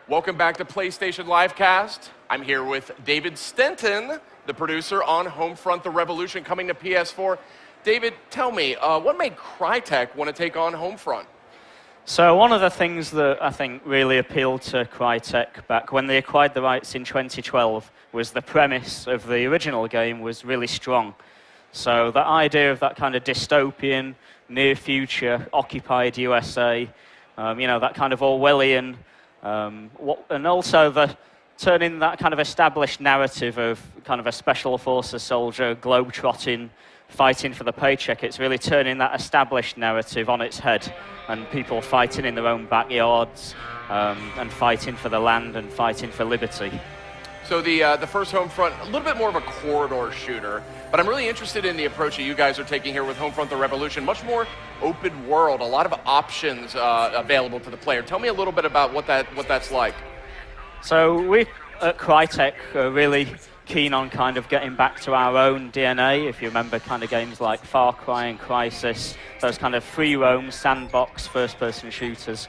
Welcome back to PlayStation Livecast. I'm here with David Stenton, the producer on Homefront: The Revolution, coming to PS4. David, tell me, what made Crytek want to take on Homefront? So one of the things that I think really appealed to Crytek back when they acquired the rights in 2012 was the premise of the original game was really strong. So the idea of that kind of dystopian, near future, occupied USA, that kind of Orwellian, and also the turning that kind of established narrative of kind of a special forces soldier globe-trotting, fighting for the paycheck. It's really turning that established narrative on its head, and people fighting in their own backyards, and fighting for the land and fighting for liberty. So the first Homefront, a little bit more of a corridor shooter, but I'm really interested in the approach that you guys are taking here with Homefront: The Revolution. Much more open world, a lot of options available to the player. Tell me a little bit about what that's like. So we at Crytek are really keen on kind of getting back to our own DNA. If you remember kind of games like Far Cry and Crysis, those kind of free roam, sandbox, first-person shooters.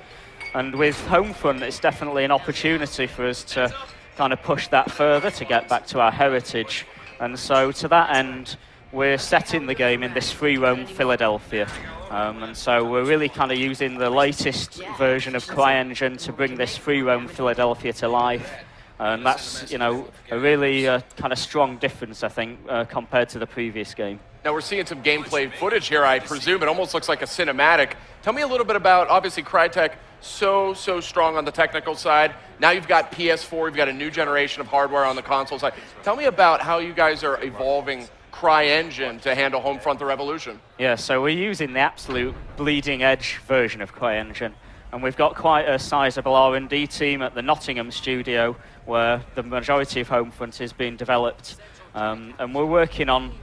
And with Homefront, it's definitely an opportunity for us to kind of push that further, to get back to our heritage. And so to that end, we're setting the game in this free roam Philadelphia. And so we're really kind of using the latest version of CryEngine to bring this free roam Philadelphia to life. And that's, a really kind of strong difference, I think, compared to the previous game. Now we're seeing some gameplay footage here, I presume. It almost looks like a cinematic. Tell me a little bit about, obviously, Crytek, so strong on the technical side. Now you've got PS4, you've got a new generation of hardware on the console side. Tell me about how you guys are evolving CryEngine to handle Homefront: The Revolution. Yeah, so we're using the absolute bleeding edge version of CryEngine. And we've got quite a sizable R&D team at the Nottingham studio where the majority of Homefront is being developed. And we're working on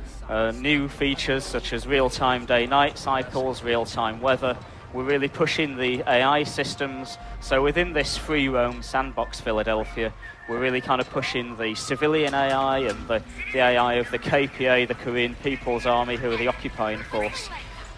new features such as real-time day-night cycles, real-time weather. We're really pushing the AI systems. So within this free roam sandbox Philadelphia, we're really kind of pushing the civilian AI and the AI of the KPA, the Korean People's Army, who are the occupying force.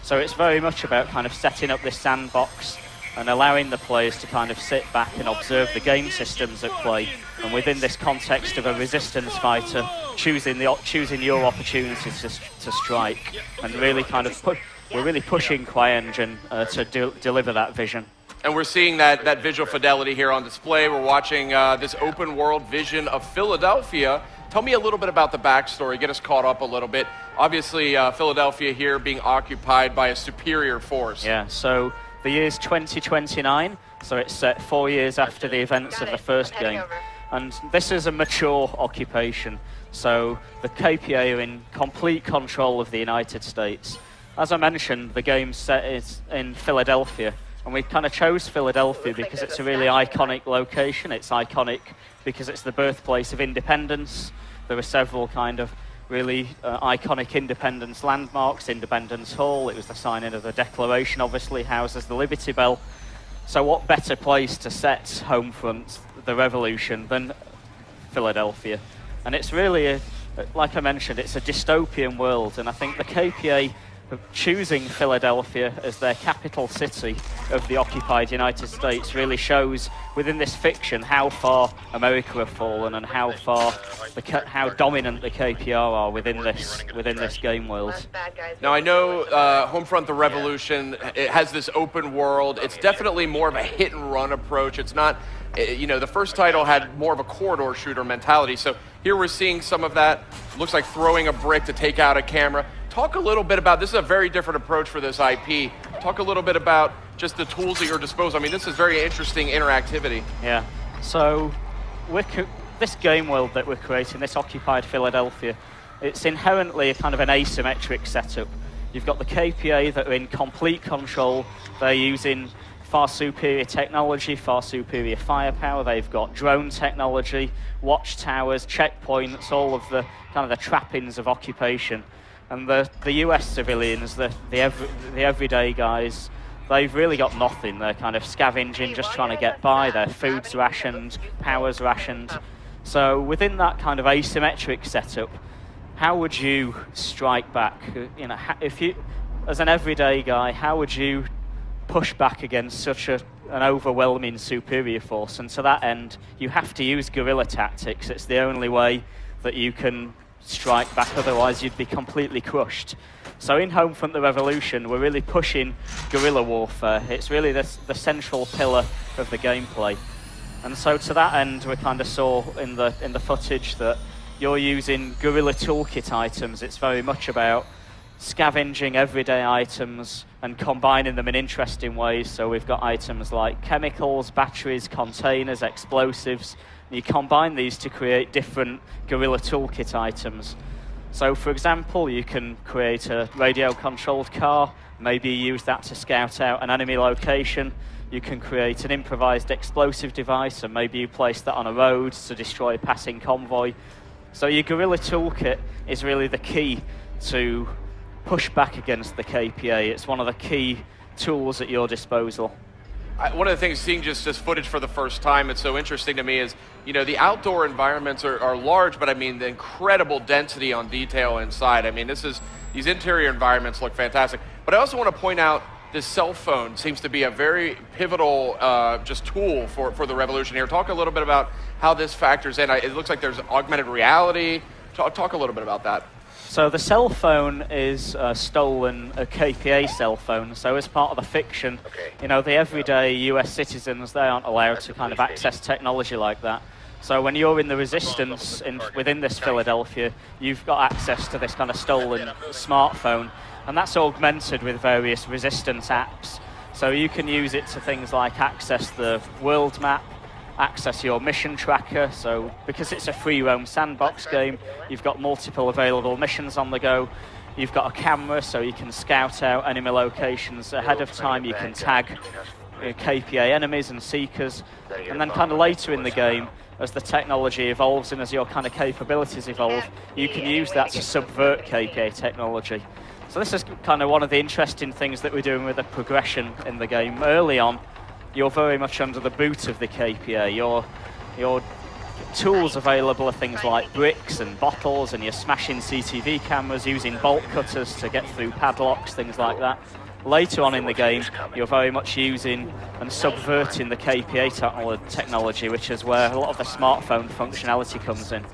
So it's very much about kind of setting up this sandbox and allowing the players to kind of sit back and observe the game systems at play. And within this context of a resistance fighter, choosing your opportunity to strike, and really kind of we're really pushing CryEngine to deliver that vision. And we're seeing that visual fidelity here on display. We're watching this open world vision of Philadelphia. Tell me a little bit about the backstory, get us caught up a little bit. Obviously, Philadelphia here being occupied by a superior force. Yeah, so the year's 2029, so it's set 4 years after the events of the first game. And this is a mature occupation, so the KPA are in complete control of the United States. As I mentioned, the game's set is in Philadelphia, and we kind of chose Philadelphia because it's a really iconic location. It's iconic because it's the birthplace of independence. There are several kind of really iconic independence landmarks. Independence Hall, it was the signing of the Declaration, obviously, houses the Liberty Bell. So what better place to set Homefront: The Revolution than Philadelphia? And it's really, like I mentioned, it's a dystopian world, and I think the KPA choosing Philadelphia as their capital city of the occupied United States really shows within this fiction how far America have fallen and how dominant the KPR are within this game world. Now I know Homefront: The Revolution, it has this open world. It's definitely more of a hit and run approach. It's not, the first title had more of a corridor shooter mentality. So here we're seeing some of that. Looks like throwing a brick to take out a camera. Talk a little bit about, this is a very different approach for this IP. Talk a little bit about just the tools at your disposal. I mean, this is very interesting interactivity. Yeah, so this game world that we're creating, this occupied Philadelphia, it's inherently a kind of an asymmetric setup. You've got the KPA that are in complete control. They're using far superior technology, far superior firepower. They've got drone technology, watchtowers, checkpoints, all of the kind of the trappings of occupation. And the US civilians, the everyday guys, they've really got nothing. They're kind of scavenging, just trying to get by. Their food's rationed, power's rationed. So within that kind of asymmetric setup, how would you strike back? If you, as an everyday guy, how would you push back against such an overwhelming superior force. And to that end, you have to use guerrilla tactics. It's the only way that you can strike back, otherwise you'd be completely crushed. So in Homefront the Revolution, we're really pushing guerrilla warfare. It's really the central pillar of the gameplay. And so to that end, we kind of saw in the footage that you're using guerrilla toolkit items. It's very much about scavenging everyday items and combining them in interesting ways. So we've got items like chemicals, batteries, containers, explosives. And you combine these to create different guerrilla toolkit items. So for example, you can create a radio-controlled car, maybe use that to scout out an enemy location. You can create an improvised explosive device, and maybe you place that on a road to destroy a passing convoy. So your guerrilla toolkit is really the key to push back against the KPA. It's one of the key tools at your disposal. One of the things, seeing just this footage for the first time, it's so interesting to me is, you know, the outdoor environments are large, but I mean the incredible density on detail inside. I mean, these interior environments look fantastic. But I also want to point out this cell phone seems to be a very pivotal just tool for the Revolution here. Talk a little bit about how this factors in. It looks like there's augmented reality. Talk a little bit about that. So the cell phone is a KPA cell phone. So as part of the fiction, you know, the everyday US citizens, they aren't allowed to kind of access technology like that. So when you're in the resistance within this Philadelphia, you've got access to this kind of stolen smartphone, and that's augmented with various resistance apps. So you can use it to things like access the world map, access your mission tracker. So because it's a free roam sandbox game, you've got multiple available missions on the go. You've got a camera, so you can scout out enemy locations ahead of time. You can tag KPA enemies and seekers. And then kind of later in the game, as the technology evolves and as your kind of capabilities evolve, you can use that to subvert KPA technology. So this is kind of one of the interesting things that we're doing with the progression in the game. Early on, you're very much under the boot of the KPA. Your tools available are things like bricks and bottles, and you're smashing CCTV cameras, using bolt cutters to get through padlocks, things like that. Later on in the game, you're very much using and subverting the KPA technology, which is where a lot of the smartphone functionality comes in.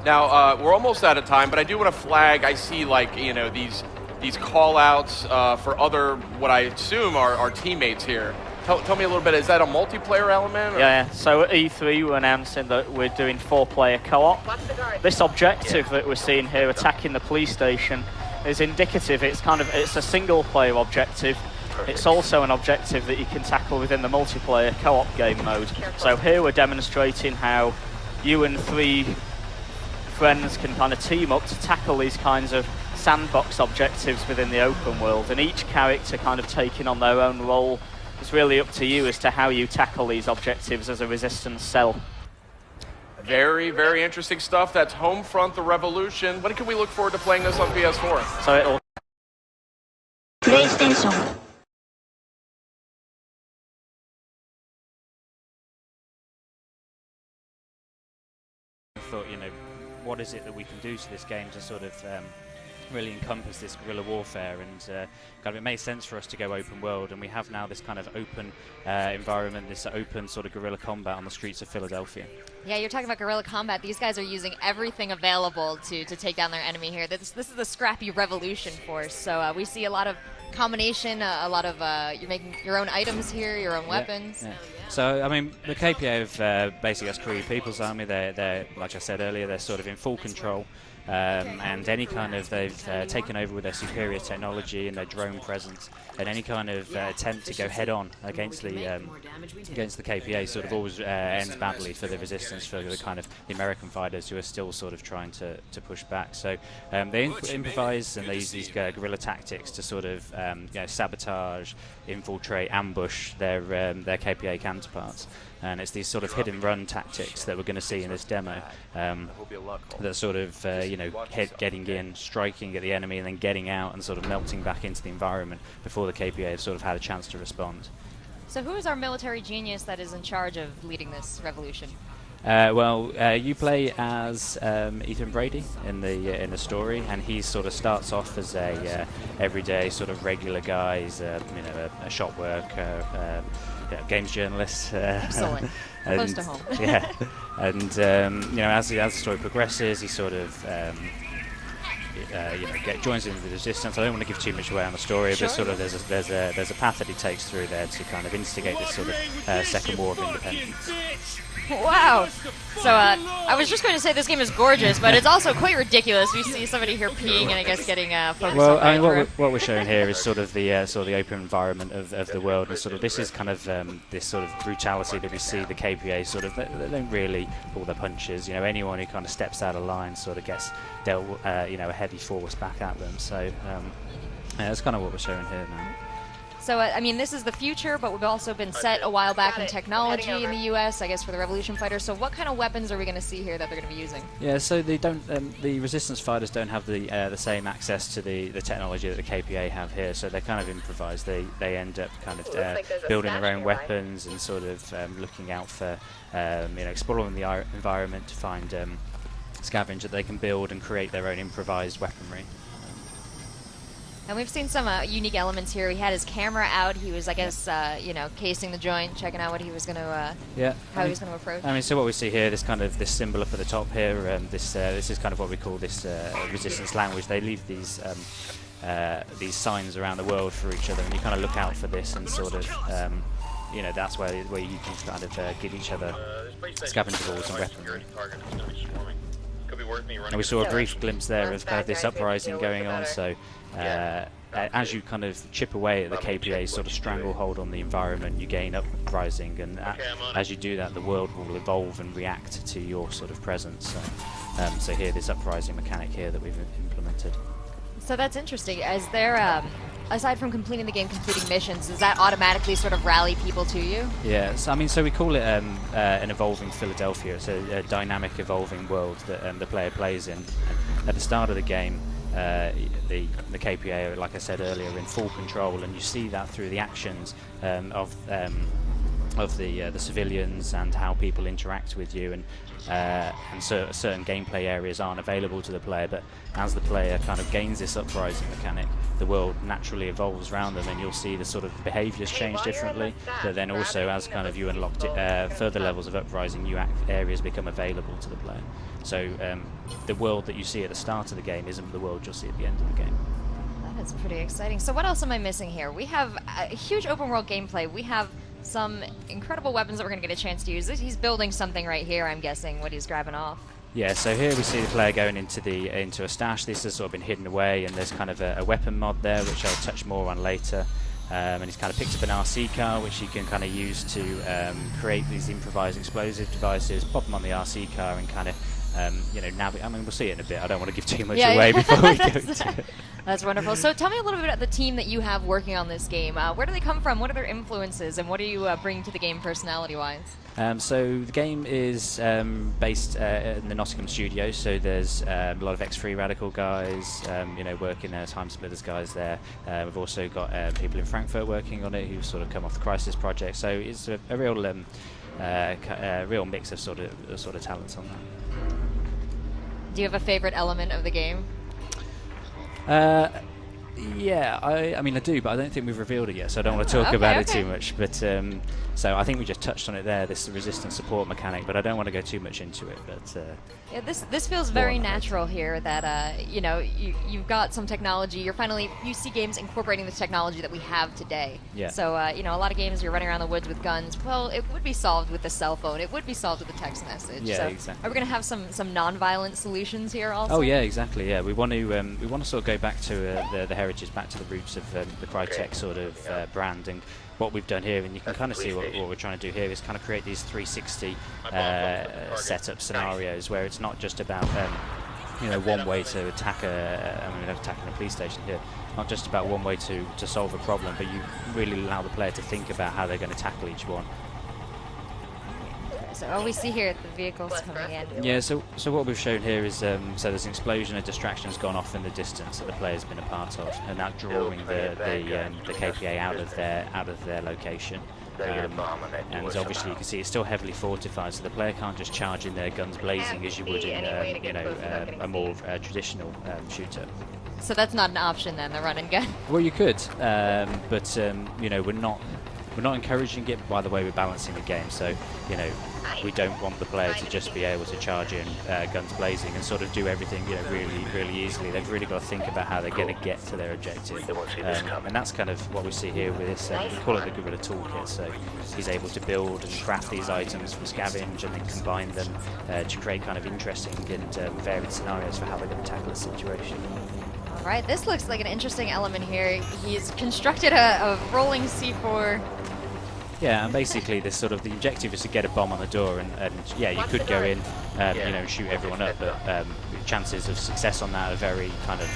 Now, we're almost out of time, but I do want to flag, I see like, you know, these call-outs for other, what I assume are teammates here. Tell me a little bit, is that a multiplayer element? Yeah, so at E3 we're announcing that we're doing 4-player co-op. This objective that we're seeing here, attacking the police station, is indicative. It's a single-player objective. It's also an objective that you can tackle within the multiplayer co-op game mode. So here we're demonstrating how you and 3 friends can kind of team up to tackle these kinds of sandbox objectives within the open world, and each character kind of taking on their own role. It's really up to you as to how you tackle these objectives as a resistance cell. Very, very interesting stuff. That's Homefront the Revolution. When can we look forward to playing this on PS4? So it'll PlayStation. Thought, you know, what is it that we can do to this game to sort of really encompass this guerrilla warfare, and kind of it made sense for us to go open world, and we have now this kind of open environment, this open sort of guerrilla combat on the streets of Philadelphia. Yeah, you're talking about guerrilla combat. These guys are using everything available to take down their enemy here. This is the scrappy revolution force, so we see a lot of combination, a lot of you're making your own items here, your own weapons. Yeah. So, I mean, the KPA have basically us Korean People's Army. They're, like I said earlier, they're sort of in full control. And any kind of, they've taken over with their superior technology and their drone presence, and any kind of attempt to go head-on against the KPA sort of always ends badly for the resistance, for the kind of the American fighters who are still sort of trying to push back. So they improvise, and they use these guerrilla tactics to sort of you know, sabotage, infiltrate, ambush their KPA counterparts. And it's these sort of hit and run tactics that we're going to see in this demo. That sort of you know, getting in, striking at the enemy, and then getting out and sort of melting back into the environment before the KPA have sort of had a chance to respond. So who is our military genius that is in charge of leading this revolution? You play as Ethan Brady in the story, and he sort of starts off as a everyday sort of regular guy. He's a shop worker, games journalist. Excellent. Close to home. Yeah, and as the story progresses, he sort of joins in with the resistance. I don't want to give too much away on the story, but sort of there's a path that he takes through there to kind of instigate this sort of second war of independence. Wow. So I was just going to say this game is gorgeous, but it's also quite ridiculous. We see somebody here peeing and I guess getting focused on I mean, what we're showing here is sort of the open environment of the world, and sort of this is kind of this sort of brutality that we see the KPA sort of they don't really pull their punches. Anyone who kind of steps out of line sort of gets dealt a heavy force back at them. So that's kind of what we're showing here now. So, I mean, this is the future, but we've also been set a while back in technology in the U.S., I guess, for the Revolution fighters. So what kind of weapons are we going to see here that they're going to be using? Yeah, so they don't. The Resistance fighters don't have the same access to the technology that the KPA have here, so they kind of improvise. They end up kind of building their own weapons and sort of looking out for, exploring the environment to find scavenge that they can build and create their own improvised weaponry. And we've seen some unique elements here. He had his camera out. He was, I guess, casing the joint, checking out what he was going to, how he was going to approach. I mean, so what we see here, this symbol up at the top here, this is kind of what we call this resistance language. They leave these signs around the world for each other, and you kind of look out for this and sort of, that's where you can kind of give each other scavenger balls and weaponry. And we saw a brief glimpse there of this uprising going on, so as you kind of chip away at the KPA's sort of stranglehold on the environment, you gain uprising, and as you do that, the world will evolve and react to your sort of presence. So here, this uprising mechanic here that we've implemented. So that's interesting. Is there, aside from completing the game, completing missions, does that automatically sort of rally people to you? Yeah, so, I mean, so we call it an evolving Philadelphia. It's a dynamic, evolving world that the player plays in. And at the start of the game, the KPA are, like I said earlier, in full control, and you see that through the actions of the civilians and how people interact with you, and certain gameplay areas aren't available to the player, but as the player kind of gains this uprising mechanic, the world naturally evolves around them, and you'll see the sort of behaviours change differently, but then also as kind of you unlock further levels of uprising, new areas become available to the player. So the world that you see at the start of the game isn't the world you'll see at the end of the game. That is pretty exciting. So what else am I missing here? We have a huge open world gameplay. We have some incredible weapons that we're going to get a chance to use. He's building something right here, I'm guessing, what he's grabbing off. Yeah, so here we see the player going into a stash. This has sort of been hidden away, and there's kind of a weapon mod there, which I'll touch more on later. And he's kind of picked up an RC car, which he can kind of use to create these improvised explosive devices, pop them on the RC car, and kind of navigate. I mean, we'll see it in a bit. I don't want to give too much away before we go to it. That's wonderful. So tell me a little bit about the team that you have working on this game. Where do they come from? What are their influences? And what are you bringing to the game personality-wise? So the game is based in the Nottingham studio, so there's a lot of ex-Free Radical guys, working there, Time Splitters guys there. We've also got people in Frankfurt working on it who've sort of come off the Crisis project, so it's a real real mix of sort of talents on that. Do you have a favorite element of the game? Yeah, I mean I do, but I don't think we've revealed it yet, so I don't want to talk about it too much. But so I think we just touched on it there, this resistance support mechanic, but I don't want to go too much into it. But yeah, this feels very natural here. That you've got some technology. You see games incorporating the technology that we have today. Yeah. So a lot of games you're running around the woods with guns. Well, it would be solved with the cell phone. It would be solved with a text message. Yeah, so exactly. Are we going to have some non-violent solutions here also? Oh yeah, exactly. Yeah, we want to sort of go back to the heritage, back to the roots of the Crytek sort of brand, and what we've done here, and you can kind of see what we're trying to do here is kind of create these 360 setup scenarios where it's not just about one way to attack attacking a police station here, not just about one way to solve a problem, but you really allow the player to think about how they're going to tackle each one. So all we see here, the vehicles coming in. Yeah, so what we've shown here is, so there's an explosion, a distraction's gone off in the distance that the player's been a part of, and that drawing the KPA out of their location. And obviously you can see it's still heavily fortified, so the player can't just charge in there guns blazing as you would in a more traditional shooter. So that's not an option then, the run and gun. Well, you could, but we're not encouraging it. By the way, we're balancing the game, so we don't want the player to just be able to charge in guns blazing and sort of do everything really easily. They've really got to think about how they're going to get to their objective, and that's kind of what we see here with this. We call it the Guerrilla Toolkit. So he's able to build and craft these items from scavenge and then combine them to create kind of interesting and varied scenarios for how they're going to tackle the situation. All right, this looks like an interesting element here. He's constructed a rolling C4. Yeah, and basically this sort of the objective is to get a bomb on the door, and yeah, you could go in, shoot everyone up, but chances of success on that are very kind of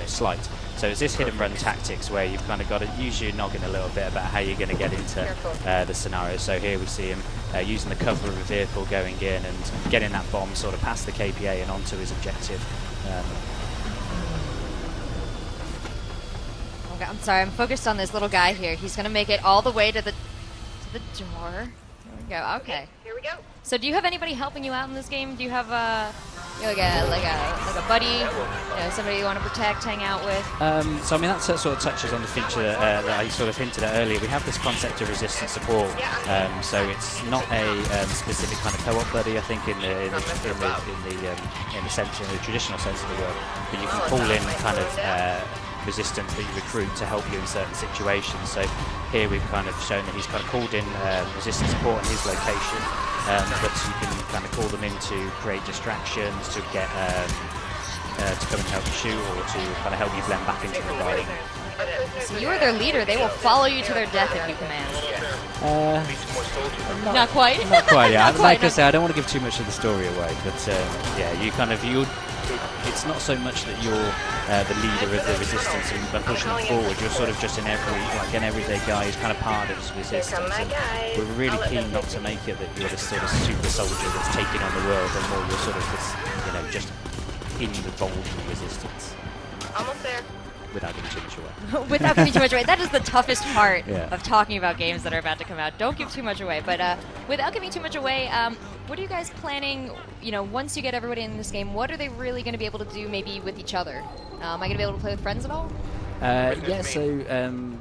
slight. So it's this hit and run tactics where you've kind of got to use your noggin a little bit about how you're going to get into the scenario. So here we see him using the cover of a vehicle, going in and getting that bomb sort of past the KPA and onto his objective. I'm sorry, I'm focused on this little guy here. He's gonna make it all the way to the door. There we go. Okay. Here we go. So do you have anybody helping you out in this game? Do you have like a buddy, somebody you want to protect, hang out with? So I mean that sort of touches on the feature that I sort of hinted at earlier. We have this concept of resistance support. So it's not a specific kind of co-op buddy, I think, in the traditional sense of the word. But you can call in kind of resistance that you recruit to help you in certain situations. So here we've kind of shown that he's kind of called in resistance support in his location, but you can kind of call them in to create distractions, to get to come and help you shoot, or to kind of help you blend back into the environment. So you are their leader. They will follow you to their death if you command. Not quite. Not quite. Yeah. Like I say, I don't want to give too much of the story away, but yeah, it's not so much that you're the leader of the resistance and pushing them forward. You're sort of just an everyday guy who's kind of part of this resistance. And we're really keen not to make it that you're this sort of super soldier that's taking on the world, and more you're sort of this, just involved in resistance. Almost there. Without giving too much away. Without giving too much away. That is the toughest part Yeah. of talking about games that are about to come out. Don't give too much away. But without giving too much away, what are you guys planning, once you get everybody in this game, what are they really going to be able to do maybe with each other? Am I going to be able to play with friends at all? Yeah, so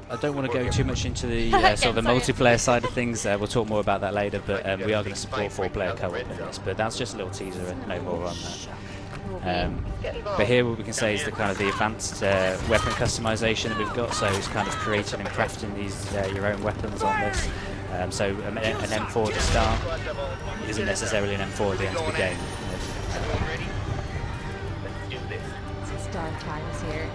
I don't want to go too much into the sort of the multiplayer side of things. We'll talk more about that later, but we are going to support 4-player co-op in this. But that's just a little teaser and no more on that. But here what we can say is the kind of the advanced weapon customization that we've got. So it's kind of creating and crafting these your own weapons on this. So an M4 to start isn't necessarily an M4 at the end of the game. It's dark times here.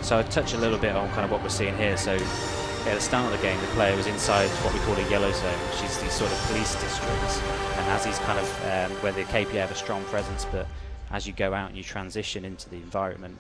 So I'll touch a little bit on kind of what we're seeing here. So at the start of the game, the player was inside what we call a yellow zone, which is these sort of police districts, and has these kind of where the KPA have a strong presence, but as you go out and you transition into the environment,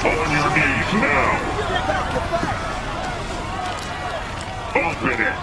On your knees now! Open it!